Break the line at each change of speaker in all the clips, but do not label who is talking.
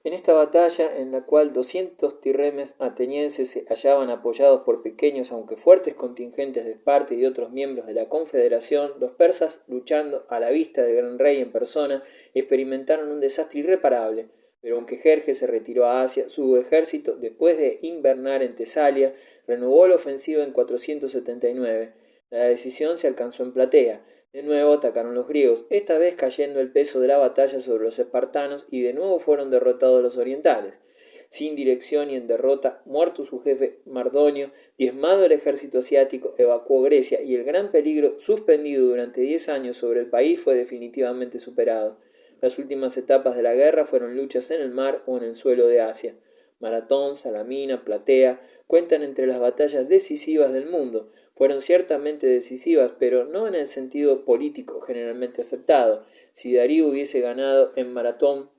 En esta batalla, en la cual 200 tirremes atenienses se hallaban apoyados por pequeños aunque fuertes contingentes de Esparta y de otros miembros de la confederación, los persas, luchando a la vista del gran rey en persona, experimentaron un desastre irreparable. Pero aunque Jerjes se retiró a Asia, su ejército, después de invernar en Tesalia, renovó la ofensiva en 479. La decisión se alcanzó en Platea. De nuevo atacaron los griegos, esta vez cayendo el peso de la batalla sobre los espartanos y de nuevo fueron derrotados los orientales. Sin dirección y en derrota, muerto su jefe Mardonio, diezmado el ejército asiático, evacuó Grecia y el gran peligro suspendido durante 10 años sobre el país fue definitivamente superado. Las últimas etapas de la guerra fueron luchas en el mar o en el suelo de Asia. Maratón, Salamina, Platea cuentan entre las batallas decisivas del mundo. Fueron ciertamente decisivas, pero no en el sentido político generalmente aceptado. Si Darío hubiese ganado en Maratón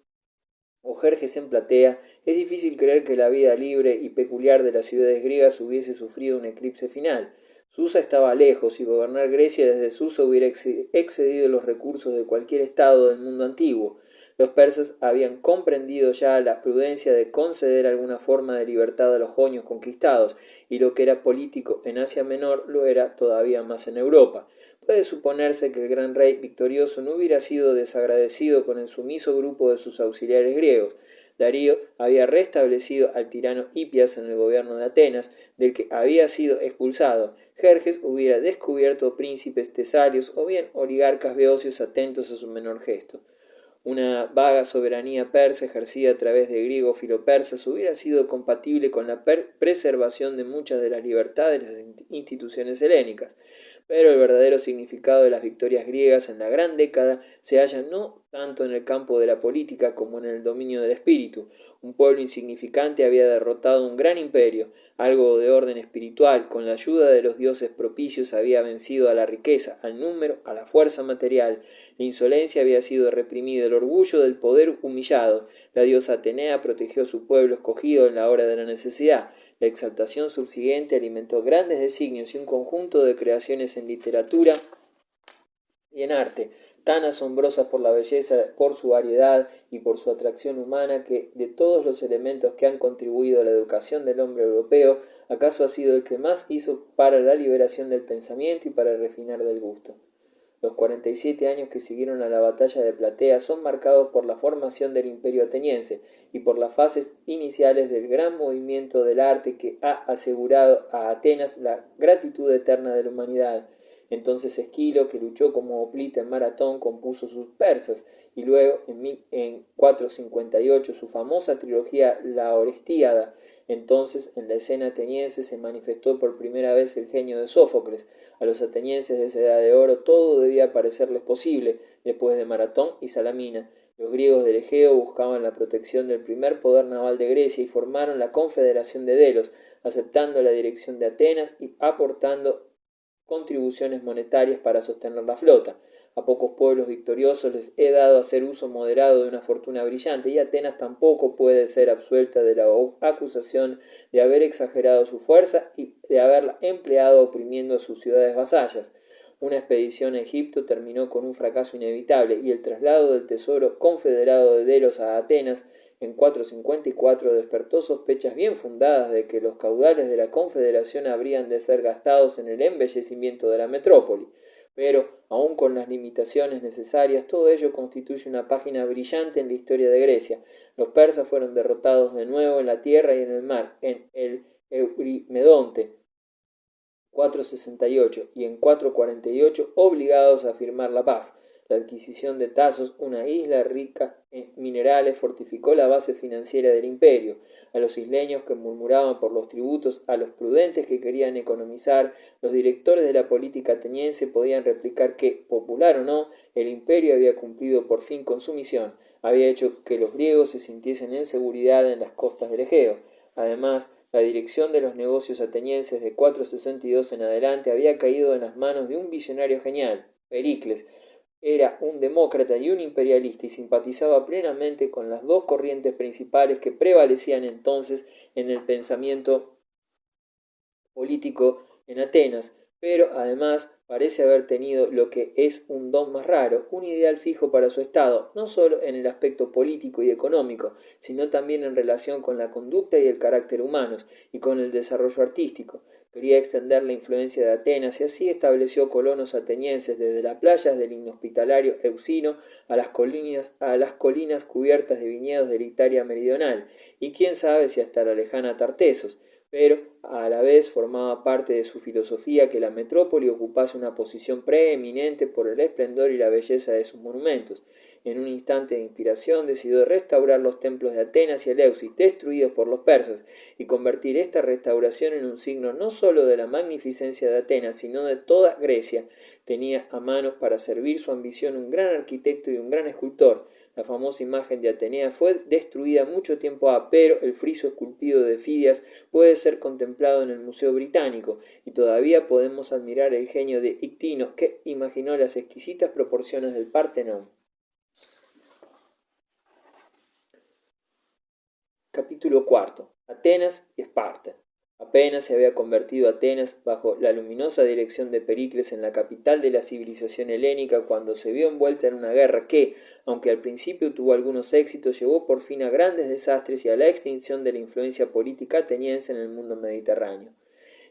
o Jerjes en Platea, es difícil creer que la vida libre y peculiar de las ciudades griegas hubiese sufrido un eclipse final. Susa estaba lejos y gobernar Grecia desde Susa hubiera excedido los recursos de cualquier estado del mundo antiguo. Los persas habían comprendido ya la prudencia de conceder alguna forma de libertad a los jonios conquistados, y lo que era político en Asia Menor lo era todavía más en Europa. Puede suponerse que el gran rey victorioso no hubiera sido desagradecido con el sumiso grupo de sus auxiliares griegos. Darío había restablecido al tirano Hipias en el gobierno de Atenas, del que había sido expulsado. Jerjes hubiera descubierto príncipes tesalios o bien oligarcas beocios atentos a su menor gesto. Una vaga soberanía persa ejercida a través de griegos filopersas hubiera sido compatible con la preservación de muchas de las libertades de las instituciones helénicas. Pero el verdadero significado de las victorias griegas en la gran década se halla no tanto en el campo de la política como en el dominio del espíritu. Un pueblo insignificante había derrotado un gran imperio. Algo de orden espiritual, con la ayuda de los dioses propicios, había vencido a la riqueza, al número, a la fuerza material. La insolencia había sido reprimida, el orgullo del poder humillado. La diosa Atenea protegió a su pueblo escogido en la hora de la necesidad. La exaltación subsiguiente alimentó grandes designios y un conjunto de creaciones en literatura y en arte, tan asombrosas por la belleza, por su variedad y por su atracción humana, que de todos los elementos que han contribuido a la educación del hombre europeo, acaso ha sido el que más hizo para la liberación del pensamiento y para el refinar del gusto. Los 47 años que siguieron a la batalla de Platea son marcados por la formación del imperio ateniense y por las fases iniciales del gran movimiento del arte que ha asegurado a Atenas la gratitud eterna de la humanidad. Entonces Esquilo, que luchó como hoplita en Maratón, compuso sus persas, y luego en 458 su famosa trilogía La Orestíada. Entonces en la escena ateniense se manifestó por primera vez el genio de Sófocles. A los atenienses de esa edad de oro todo debía parecerles posible después de Maratón y Salamina. Los griegos del Egeo buscaban la protección del primer poder naval de Grecia y formaron la Confederación de Delos, aceptando la dirección de Atenas y aportando contribuciones monetarias para sostener la flota. A pocos pueblos victoriosos les he dado hacer uso moderado de una fortuna brillante, y Atenas tampoco puede ser absuelta de la acusación de haber exagerado su fuerza y de haberla empleado oprimiendo a sus ciudades vasallas. Una expedición a Egipto terminó con un fracaso inevitable, y el traslado del tesoro confederado de Delos a Atenas en 454 despertó sospechas bien fundadas de que los caudales de la Confederación habrían de ser gastados en el embellecimiento de la metrópoli. Pero, aun con las limitaciones necesarias, todo ello constituye una página brillante en la historia de Grecia. Los persas fueron derrotados de nuevo en la tierra y en el mar, en el Eurimedonte, 468, y en 448 obligados a firmar la paz. La adquisición de Tasos, una isla rica en minerales, fortificó la base financiera del imperio. A los isleños que murmuraban por los tributos, a los prudentes que querían economizar, los directores de la política ateniense podían replicar que, popular o no, el imperio había cumplido por fin con su misión. Había hecho que los griegos se sintiesen en seguridad en las costas del Egeo. Además, la dirección de los negocios atenienses de 462 en adelante había caído en las manos de un visionario genial, Pericles. Era un demócrata y un imperialista y simpatizaba plenamente con las dos corrientes principales que prevalecían entonces en el pensamiento político en Atenas, pero además parece haber tenido lo que es un don más raro, un ideal fijo para su estado, no solo en el aspecto político y económico, sino también en relación con la conducta y el carácter humanos, y con el desarrollo artístico. Quería extender la influencia de Atenas y así estableció colonos atenienses desde las playas del inhospitalario Euxino a las colinas cubiertas de viñedos de la Italia meridional, y quién sabe si hasta la lejana Tartesos, pero a la vez formaba parte de su filosofía que la metrópoli ocupase una posición preeminente por el esplendor y la belleza de sus monumentos. En un instante de inspiración decidió restaurar los templos de Atenas y Eleusis, destruidos por los persas, y convertir esta restauración en un signo no sólo de la magnificencia de Atenas, sino de toda Grecia. Tenía a mano para servir su ambición un gran arquitecto y un gran escultor. La famosa imagen de Atenea fue destruida mucho tiempo pero el friso esculpido de Fidias puede ser contemplado en el Museo Británico, y todavía podemos admirar el genio de Ictino, que imaginó las exquisitas proporciones del Partenón. Capítulo cuarto. Atenas y Esparta. Apenas se había convertido Atenas, bajo la luminosa dirección de Pericles, en la capital de la civilización helénica, cuando se vio envuelta en una guerra que, aunque al principio tuvo algunos éxitos, llevó por fin a grandes desastres y a la extinción de la influencia política ateniense en el mundo mediterráneo.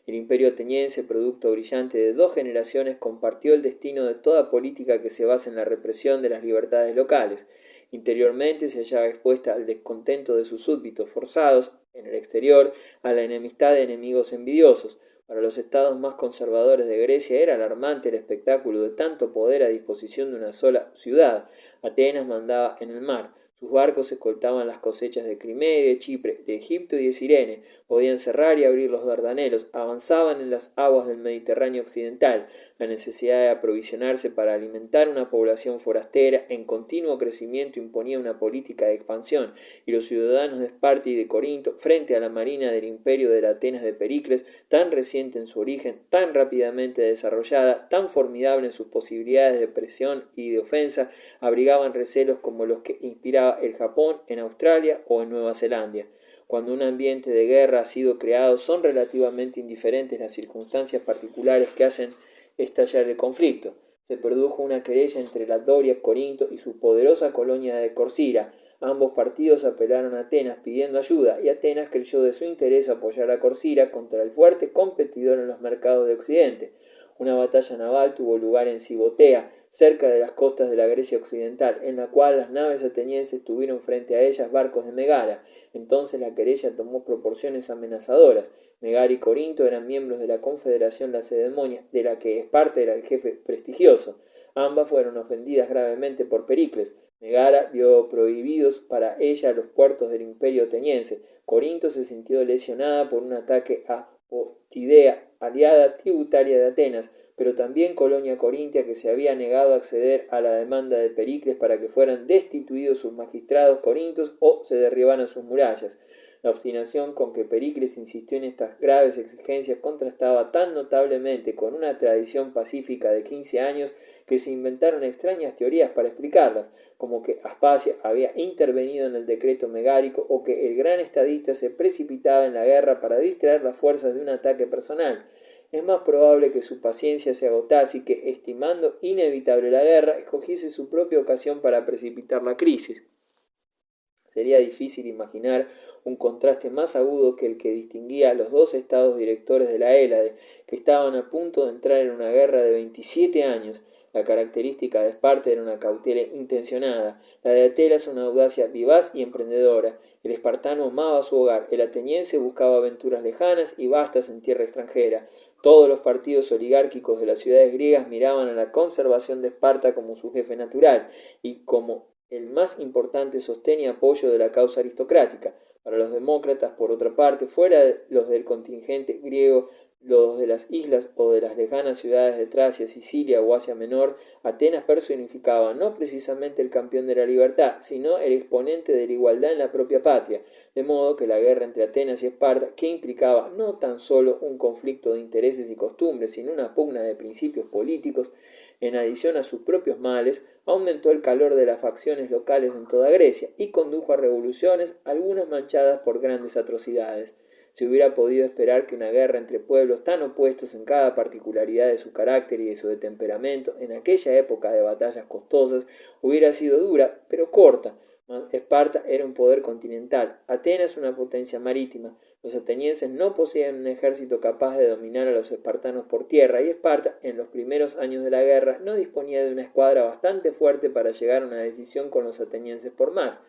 El imperio ateniense, producto brillante de 2 generaciones, compartió el destino de toda política que se basa en la represión de las libertades locales. Interiormente se hallaba expuesta al descontento de sus súbditos forzados, en el exterior a la enemistad de enemigos envidiosos. Para los estados más conservadores de Grecia era alarmante el espectáculo de tanto poder a disposición de una sola ciudad. Atenas mandaba en el mar. Sus barcos escoltaban las cosechas de Crimea y de Chipre, de Egipto y de Cirene, podían cerrar y abrir los Dardanelos, avanzaban en las aguas del Mediterráneo occidental. La necesidad de aprovisionarse para alimentar una población forastera en continuo crecimiento imponía una política de expansión, y los ciudadanos de Esparta y de Corinto, frente a la marina del imperio de la Atenas de Pericles, tan reciente en su origen, tan rápidamente desarrollada, tan formidable en sus posibilidades de presión y de ofensa, abrigaban recelos como los que inspiraba el Japón en Australia o en Nueva Zelanda. Cuando un ambiente de guerra ha sido creado, son relativamente indiferentes las circunstancias particulares que hacen estallar el conflicto. Se produjo una querella entre la Doria, Corinto y su poderosa colonia de Corcira. Ambos partidos apelaron a Atenas pidiendo ayuda, y Atenas creyó de su interés apoyar a Corcira contra el fuerte competidor en los mercados de Occidente. Una batalla naval tuvo lugar en Cibotea, cerca de las costas de la Grecia occidental, en la cual las naves atenienses tuvieron frente a ellas barcos de Megara. Entonces la querella tomó proporciones amenazadoras. Megara y Corinto eran miembros de la Confederación Lacedemonia, de la que Esparta era el jefe prestigioso. Ambas fueron ofendidas gravemente por Pericles. Megara vio prohibidos para ella los puertos del imperio ateniense. Corinto se sintió lesionada por un ataque a Potidea, aliada tributaria de Atenas, pero también colonia corintia que se había negado a acceder a la demanda de Pericles para que fueran destituidos sus magistrados corintios o se derribaran sus murallas. La obstinación con que Pericles insistió en estas graves exigencias contrastaba tan notablemente con una tradición pacífica de 15 años que se inventaron extrañas teorías para explicarlas, como que Aspasia había intervenido en el decreto megárico o que el gran estadista se precipitaba en la guerra para distraer las fuerzas de un ataque personal. Es más probable que su paciencia se agotase y que, estimando inevitable la guerra, escogiese su propia ocasión para precipitar la crisis. Sería difícil imaginar un contraste más agudo que el que distinguía a los 2 estados directores de la Hélade, que estaban a punto de entrar en una guerra de 27 años. La característica de Esparta era una cautela intencionada, la de Atenas una audacia vivaz y emprendedora. El espartano amaba su hogar, el ateniense buscaba aventuras lejanas y vastas en tierra extranjera. Todos los partidos oligárquicos de las ciudades griegas miraban a la conservación de Esparta como su jefe natural y como el más importante sostén y apoyo de la causa aristocrática. Para los demócratas, por otra parte, fuera los del contingente griego, los de las islas o de las lejanas ciudades de Tracia, Sicilia o Asia Menor, Atenas personificaba no precisamente el campeón de la libertad, sino el exponente de la igualdad en la propia patria, de modo que la guerra entre Atenas y Esparta, que implicaba no tan solo un conflicto de intereses y costumbres, sino una pugna de principios políticos, en adición a sus propios males, aumentó el calor de las facciones locales en toda Grecia y condujo a revoluciones, algunas manchadas por grandes atrocidades. se hubiera podido esperar que una guerra entre pueblos tan opuestos en cada particularidad de su carácter y de su temperamento, en aquella época de batallas costosas, hubiera sido dura, pero corta. Esparta era un poder continental, Atenas una potencia marítima. Los atenienses no poseían un ejército capaz de dominar a los espartanos por tierra, y Esparta, en los primeros años de la guerra, no disponía de una escuadra bastante fuerte para llegar a una decisión con los atenienses por mar.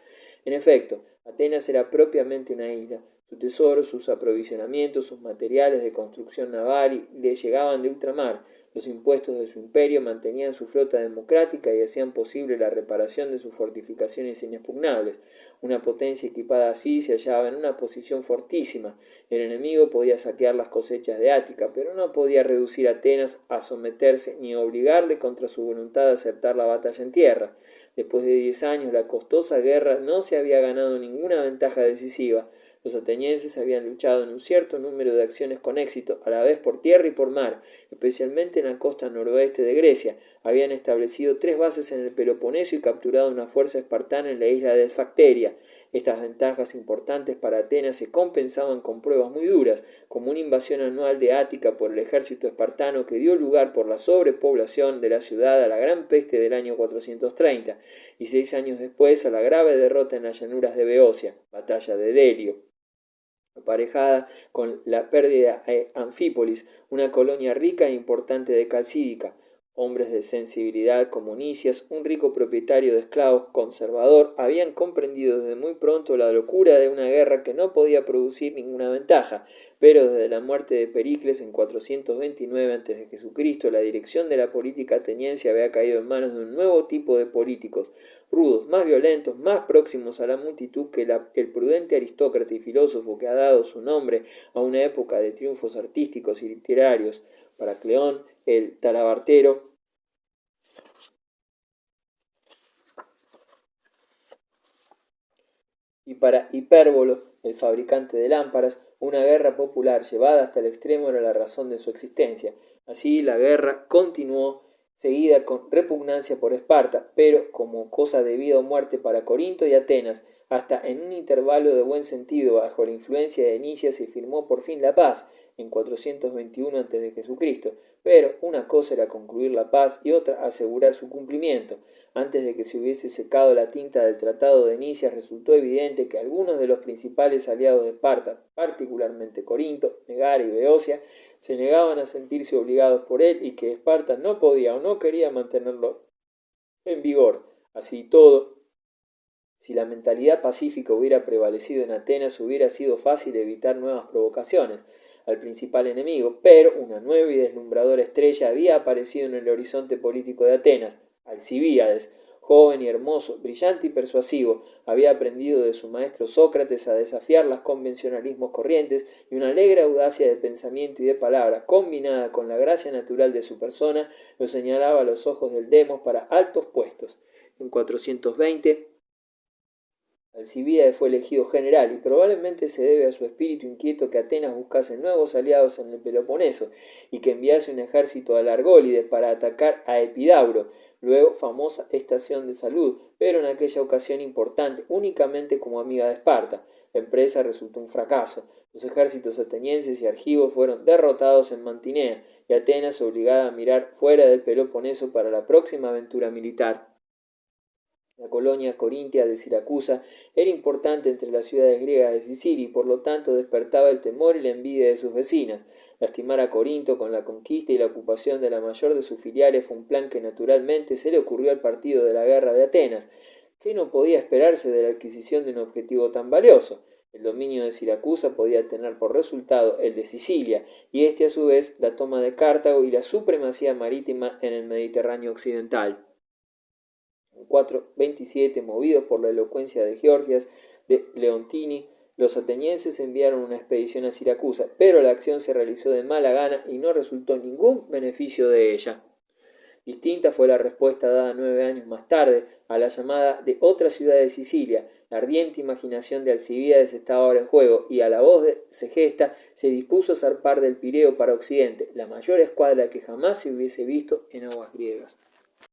En efecto, Atenas era propiamente una isla. Su tesoro, sus aprovisionamientos, sus materiales de construcción naval le llegaban de ultramar. Los impuestos de su imperio mantenían su flota democrática y hacían posible la reparación de sus fortificaciones inexpugnables. Una potencia equipada así se hallaba en una posición fortísima. El enemigo podía saquear las cosechas de Ática, pero no podía reducir a Atenas a someterse ni obligarle contra su voluntad a aceptar la batalla en tierra. Después de 10 años, la costosa guerra no se había ganado ninguna ventaja decisiva. Los atenienses habían luchado en un cierto número de acciones con éxito, a la vez por tierra y por mar, especialmente en la costa noroeste de Grecia. Habían establecido 3 bases en el Peloponeso y capturado una fuerza espartana en la isla de Facteria. Estas ventajas importantes para Atenas se compensaban con pruebas muy duras, como una invasión anual de Ática por el ejército espartano que dio lugar por la sobrepoblación de la ciudad a la gran peste del año 430, y 6 años después a la grave derrota en las llanuras de Beocia, batalla de Delio, aparejada con la pérdida de Anfípolis, una colonia rica e importante de Calcídica. Hombres de sensibilidad como Nicias, un rico propietario de esclavos conservador, habían comprendido desde muy pronto la locura de una guerra que no podía producir ninguna ventaja, pero desde la muerte de Pericles en 429 a.C., la dirección de la política ateniense había caído en manos de un nuevo tipo de políticos, rudos, más violentos, más próximos a la multitud que el prudente aristócrata y filósofo que ha dado su nombre a una época de triunfos artísticos y literarios. Para Cleón, el talabartero, y para Hipérbolo, el fabricante de lámparas, una guerra popular llevada hasta el extremo era la razón de su existencia. Así la guerra continuó, seguida con repugnancia por Esparta, pero como cosa de vida o muerte para Corinto y Atenas, hasta en un intervalo de buen sentido bajo la influencia de Nicias se firmó por fin la paz, en 421 a.C., pero una cosa era concluir la paz y otra asegurar su cumplimiento. Antes de que se hubiese secado la tinta del Tratado de Nicias, resultó evidente que algunos de los principales aliados de Esparta, particularmente Corinto, Megara y Beocia, se negaban a sentirse obligados por él y que Esparta no podía o no quería mantenerlo en vigor. Así todo, si la mentalidad pacífica hubiera prevalecido en Atenas, hubiera sido fácil evitar nuevas provocaciones al principal enemigo, pero una nueva y deslumbradora estrella había aparecido en el horizonte político de Atenas. Alcibíades, joven y hermoso, brillante y persuasivo, había aprendido de su maestro Sócrates a desafiar los convencionalismos corrientes, y una alegre audacia de pensamiento y de palabra, combinada con la gracia natural de su persona, lo señalaba a los ojos del demos para altos puestos. En 420, Alcibíades fue elegido general, y probablemente se debe a su espíritu inquieto que Atenas buscase nuevos aliados en el Peloponeso y que enviase un ejército a la Argólides para atacar a Epidauro, luego famosa estación de salud, pero en aquella ocasión importante únicamente como amiga de Esparta. La empresa resultó un fracaso. Los ejércitos atenienses y argivos fueron derrotados en Mantinea, y Atenas obligada a mirar fuera del Peloponeso para la próxima aventura militar. La colonia corintia de Siracusa era importante entre las ciudades griegas de Sicilia y por lo tanto despertaba el temor y la envidia de sus vecinas. Lastimar a Corinto con la conquista y la ocupación de la mayor de sus filiales fue un plan que naturalmente se le ocurrió al partido de la guerra de Atenas, que no podía esperarse de la adquisición de un objetivo tan valioso. El dominio de Siracusa podía tener por resultado el de Sicilia, y este a su vez la toma de Cartago y la supremacía marítima en el Mediterráneo occidental. En 427, movidos por la elocuencia de Georgias de Leontini, los atenienses enviaron una expedición a Siracusa, pero la acción se realizó de mala gana y no resultó ningún beneficio de ella. Distinta fue la respuesta dada 9 años más tarde a la llamada de otra ciudad de Sicilia. La ardiente imaginación de Alcibíades estaba ahora en juego, y a la voz de Segesta se dispuso a zarpar del Pireo para Occidente, la mayor escuadra que jamás se hubiese visto en aguas griegas.